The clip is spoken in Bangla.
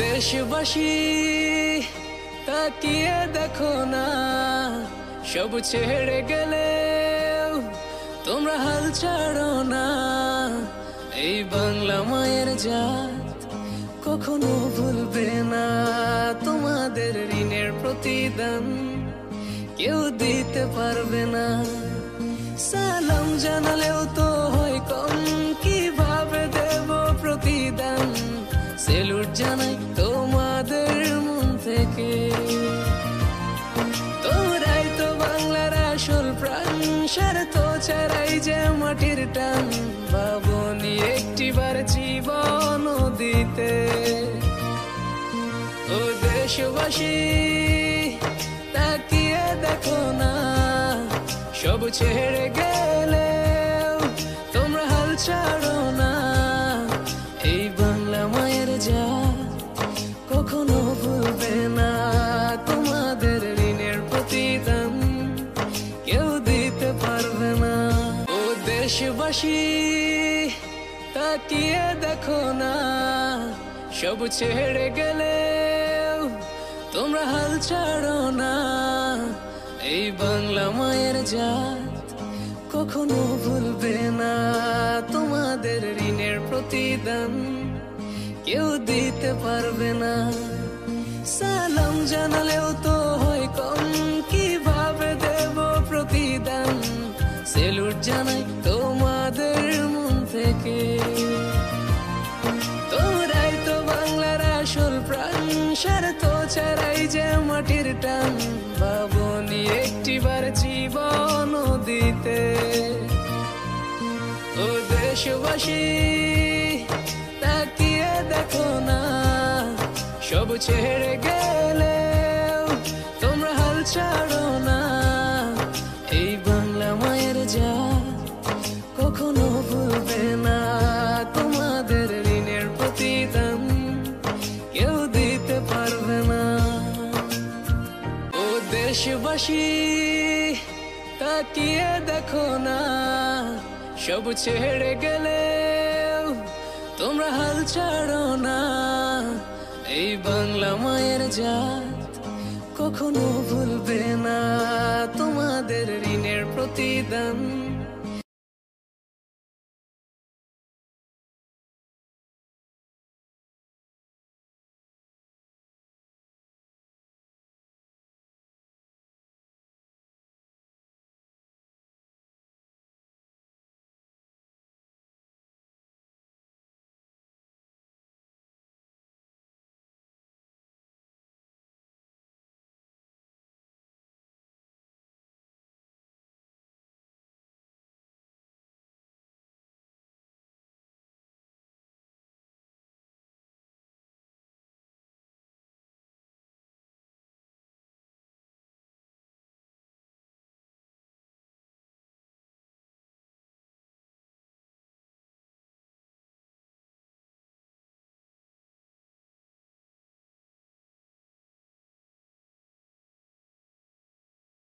দেশবাসী তাকিয়ে দেখো না, সব ছেড়ে গেলে তোমরা হাল ছাড়ো না। এই বাংলা মায়ের জাত কখনো ভুলবে না, তোমাদের ঋণের প্রতিদান কেউ দিতে পারবে না। সালাম জানালেও তো হয় কম, কিভাবে দেব প্রতিদান? সেলুট জানাই তোমাদের মন থেকে, তোমরাই তো বাংলার আসল প্রাণ। স্বার্থ ছাড়াই যে মাটির টান, ভাবনি একটিবার জীবন দিতে। ও দেশবাসী তাকিয়ে দেখো না, সব ছেড়ে গেলে তোমরা হাল ছাড়ো না। এই বাংলা মায়ের জাত কখনো ভুলবে না, তোমাদের ঋণের প্রতিদান কেউ দিতে পারবে না। ও দেশবাসী তাকিয়ে দেখো না, সব ছেড়ে গেলে তোমরা হাল ছাড়ো না। এই বাংলা মায়ের জাত কখনো ভুলবে না, তোমাদের ঋণের প্রতিদান কেউ দিতে পারবে না। সালাম জানালেও তো হয় কম, কিভাবে দেব প্রতিদান? সেলুট জানাই তোমাদের মন থেকে, তোমরাই তো বাংলার আসল প্রাণ। স্বার্থ ছাড়াই যে মাটির টান, ভাবনি একটিবার জীবন দিতে। ও দেশবাসী তাকিয়ে দেখো না, সব ছেড়ে গেলে তোমরা হাল ছাড়ো না। এই বাংলা মায়ের জাত কখনো ভুলবে না, তোমাদের ঋণের প্রতিদান কেউ দিতে পারবে না। ও দেশবাসী তাকিয়ে দেখো না, সব ছেড়ে গেলে তোমরা হাল ছাড়ো না। এই বাংলা মায়ের জাত কখনো ভুলবে না, তোমাদের ঋণের প্রতিদান